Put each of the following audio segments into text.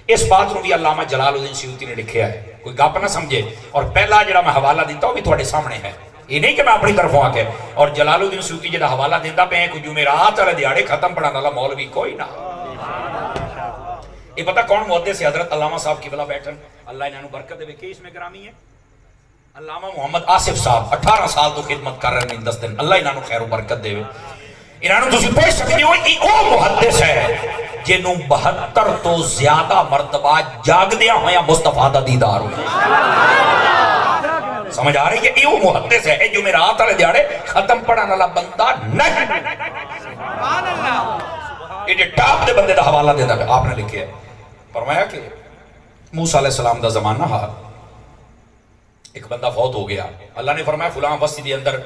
اس بات کو بھی علامہ جلال الدین سیوطی نے لکھا ہے، کوئی گپ نہ سمجھے. اور پہلا جڑا میں حوالہ دیتا وہ بھی تھوڑے سامنے ہے، یہ نہیں کہ میں اپنی طرفوں آ کے. اور جلال الدین سیوطی جڑا حوالہ دیتا پہ کوئی جمعرات والے دیہاڑے ختم پڑھانے والا مولوی کوئی نہ. یہ پتہ کون محدث سے حضرت علامہ صاحب کی بلا بیٹھن، اللہ انہوں برکت دے. کہ اس میں گرامی ہے علامہ محمد آصف صاحب 18 سال تو خدمت کر رہے ہیں 10 دن، اللہ انہوں خیر و برکت دے. انہوں تسی پوچھ سکتے ہو کہ وہ محدث ہے جنہوں 72 تو زیادہ مرتبہ جاگ دیا ہویا مصطفیٰ دا دیدار ہوئے. سمجھ آ رہی ہے؟ یہ وہ محدث ہے جو میرا آتا لے دیاڑے ختم پڑھانا والا بندہ نہیں. یہ جو ٹاپ دے بندے دا حوالہ دیتا ہے آپ نے لکھے ہے. فرمایا کہ موسیٰ علیہ السلام دا زمانہ ہا ایک بندہ فوت ہو گیا. اللہ نے فرمایا فلاں بستی دے اندر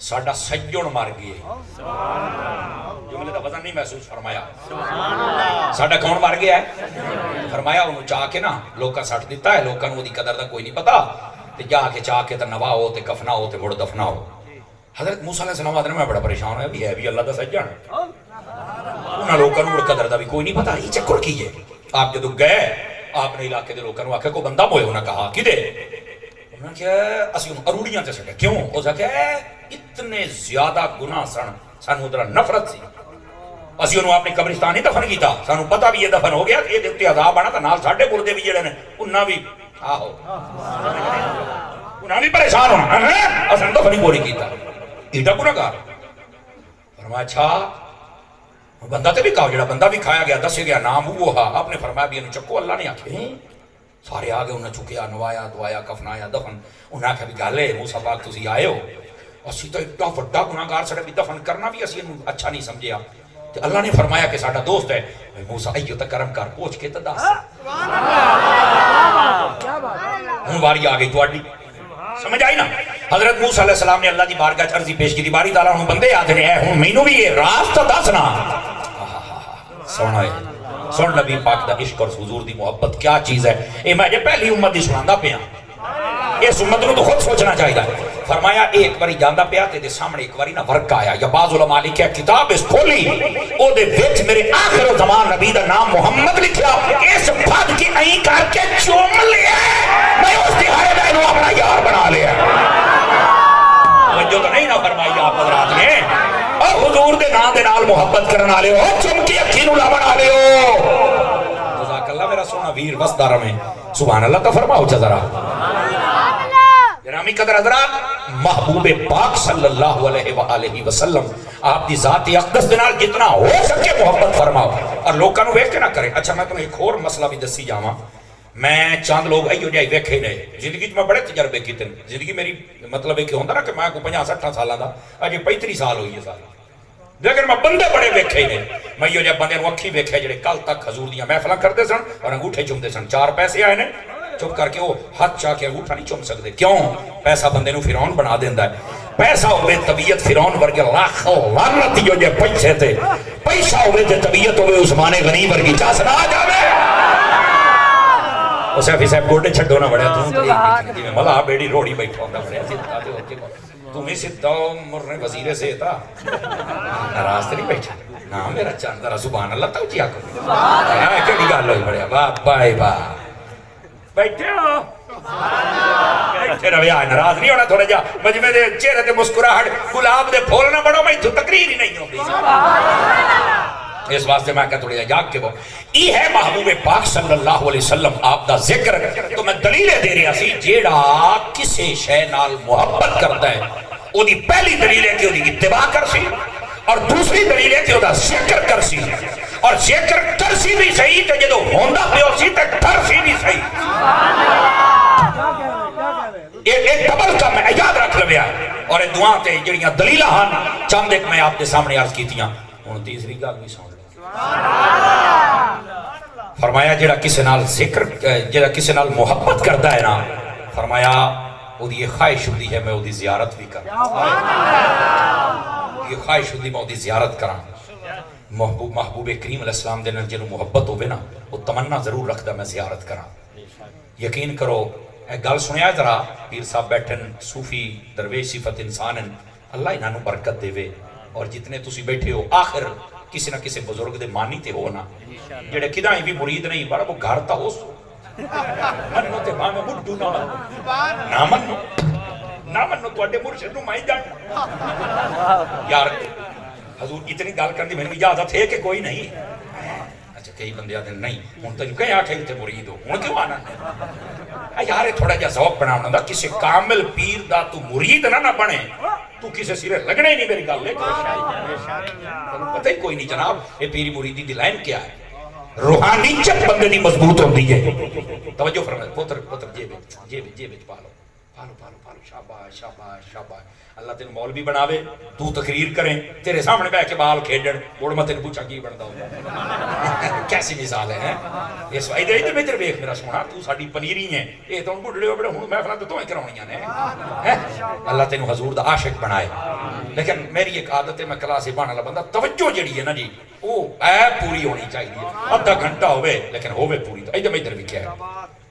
ساڑھا سجن مار گئے. جملے دا وزن نہیں محسوس فرمایا. ساڑھا کون مار گیا ہے؟ فرمایا انہوں چاہ کے نا لوکاں ساٹھ دیتا ہے، لوکاں نو دی قدر دا کوئی نہیں پتا، جا کے چاہ کے تا نوا ہو تے کفنا ہو تے مڑ دفنا ہو. حضرت موسیٰ علیہ السلام آدھنے میں بڑا پریشان ہے بھی اللہ دا سجن، انہاں لوکاں نو قدر دا بھی کوئی نہیں پتا، یہ چکر کیجئے. آپ جدو گئے آپ نے علاقے دے لوکاں نو آکھے کو بندہ موئے ہونا کہا کی دے؟ انہوں نے کہا اسی اروڑیاں تے سکے. کیوں؟ وہ کہا اتنے زیادہ گناہ سانو ادھر نفرت سی، اسی انہوں اپنے قبرستان ہی دفن کیتا، سانو پتا بھی یہ دفن ہو گیا، یہ دیتے عذاب آنا تھا نال ساڑھے بردے بھی جڑے نے انہاں بھی آہو انہاں بھی پریشان ہونا اساں دفن ہی پوری کیتا. ایڈا گناہگار. فرمایا اچھا بندہ تے بھی کہا جڑا بندہ بھی کھایا گیا دسے گیا نام وہ ہا. آپ نے فرمایا بھی انہوں چکو. اللہ نے آکھے سارے آگے انہوں نے چکیا نوایا دوایا کفنایا دفن. انہوں نے آکھا بھی گالے موسیٰ پاک تسی آئے ہو، اسی تو اتنا وڈا گناہگار سڑے بھی دفن کرنا بھی اسی انہوں اچھا نہیں سمجھیا. تو اللہ نے فرمایا کہ ساڑھا دوست ہے موسیٰ ایو تک کرم کر پوچھ کے تداس ہوں باری آگئی تو اڈی. سمجھ آئی نا؟ حضرت موسیٰ علیہ السلام نے اللہ دی بارگاہ عرضی پیش کی دی. باری تعالیٰ ہوں بندے آدھے نے اے ہوں مینوں بھی یہ راستہ دسنا. سونا ہے سن نبی پاک دا عشق اور حضور دی محبت کیا چیز ہے. اے میں جے پہلی امت دی سناندہ پیا، اس امت نے تو خود سوچنا چاہیے. فرمایا ایک باری جاندہ پیا تے دے سامنے ایک باری نا ورک آیا یا بعض علماء لکھیا کتاب اس کھولی او دے وچ میرے آخر زمان نبی دا نام محمد لکھیا. اس پھد کی این کر کے چوم لیا میں اس دہائے دا انہوں اپنا یار بنا لیا. جو تو نہیں نہ فرمائی آپ حضرات نے اور حضور دے نام دے نال محبت کرنا لے ہو چمکی اکھی نو بنا لے ہو. جزاک اللہ میرا سونا ویر وسدارہ میں سبحان اللہ تو فرماؤ ذرا. گرامی قدر حضرات محبوب پاک صلی اللہ علیہ وآلہ وسلم آپ دی ذات اقدس دنال جتنا ہو سکے محبت فرماؤ اور لوگوں ویکھ کے نہ کرے. اچھا میں تمہیں ایک اور مسئلہ بھی دسی جاواں. میں چاند لوگ ایو جائی ویکھے نے زندگی میں بڑے تجربے کیتے ہیں. زندگی میری مطلب ہے کہ ہوندہ نا کہ میں کو 50-60 سالاں دا اجے 35 سال ہوئی ہے سال لیکن میں بندے بڑے ویکھے نے. میں یہ جب بندے نو اکھی ویکھے جڑے کل تک حضور دیاں محفلاں کرتے سن اور انگوٹھے چومتے سن. 4 پیسے آئے نے چپ کر کے وہ ہاتھ چاہ کے انگوٹھا نہیں چوم سکتے. کیوں؟ پیسہ بندے نو فرعون بنا دیندا ہے. پیسہ ہوئے طبیعت فرعون ورگے لاکھ لعنت جو جے پیسے تے پیسہ ہوئے تے طبیعت ہوئے عثمان غنی ورگی چا سنا جاوے. اسے حفیظ صاحب گوڑے چھڑو نہ بڑھیا تم میں ملا بیڑی روڑی بیٹھا ہوں بڑھیا تمہیں سدھا مرنے وزیر سے تھا ناراض نہیں بیٹھا نا میرا چاندرہ سبحان اللہ تو کیا کرو کیڑی گال ہوئی بڑھیا بائی بیٹھے ہو بیٹھے رویہ ناراض نہیں ہونا تھوڑا جا مجمع دے چہرے دے مسکراہٹ گلاب دے پھولنا بڑھو میں تو تقریر ہی نہیں ہوگی. اس واسطے میں کہتا ہوں جاگ کے وہ یہ ہے محبوب پاک صلی اللہ علیہ وسلم آپ دا ذکر. تو میں دلیلیں دے رہا سی جیڑا کسے شے نال محبت کرتا ہے وہ دی پہلی دلیل ہے کہ وہ دی اتباع کر سی اور دوسری دلیل ہے کہ وہ دا ذکر کر سی اور ذکر کر سی بھی صحیح تے جدو ہوندہ پیو سی تے ٹھر سی بھی صحیح. ایک ڈبل کا میں یاد رکھ لیا اور دعا تے جڑیاں دلیلہ ہاں چند ایک میں آپ کے سامنے عرض کی تیاں. ہوں تیسری گل بھی سن لو. فرمایا جڑا کسی نال ذکر جڑا کسی نال محبت کرتا ہے نا فرمایا وہ دی خواہش ہوتی ہے میں وہ دی زیارت بھی کروں. یہ خواہش ہوتی میں وہ دی زیارت کروں. محبوب کریم علیہ السلام دے نال جنہوں محبت ہوئے نا وہ تمنا ضرور رکھتا میں زیارت کروں. یقین کرو اے گل سنیا ذرا پیر صاحب بیٹھن صوفی درویش صفت انسان اللہ انہوں برکت دے وے اور جتنے تسی بیٹھے ہو آخر کسی نہ کسی بزرگ دے مانی تے ہو نا جڑے کدائیں بھی مرید نہیں بڑا وہ گھر تا ہو سو منو تے ماں میں بڈو نہ منو تو اڈے مرشد نو مائی جان یار حضور اتنی گال کرنی میں اجازت ہے کہ کوئی نہیں اچھا کئی بندے آدھے نہیں ہوں تجھے کہیں آکھے تے مرید ہو ہوں کیوں آنا یار تھوڑا جا ذوق بنانا دا کسی کامل پیر دا تو مرید نہ بنے تو کسی سرے لگنے ہی نہیں میری گل لے پتہ ہی کوئی نہیں جناب یہ پیری مریدی دی لائن کیا ہے روحانی چک بندے دی مضبوط ہوندی ہے توجہ فرمائے پتر جیب پالو شاباش شاباش شاباش اللہ تین مولوی بناوے تو تقریر کریں تیرے سامنے بیٹھ کے بال کھیڈن اور میں تین پوچھا کی بنتا ہوں کیسی مثال ہے اس وقت ادھر میں تیرے ویکھ میرا سونا تو ساڈی پنیری ہے یہ تو بڑھڑے ہو بڑے ہوں محفلاں تو ہی کراونیاں نے اللہ تینوں حضور دا عاشق بنائے لیکن میری ایک عادت ہے میں کلاس بان والا بندہ توجہ جڑی ہے نا جی وہ اے پوری ہونی چاہیے آدھا گھنٹہ ہوئے لیکن ہوئے پوری تو ادھر میں ادھر ویکھیا ہے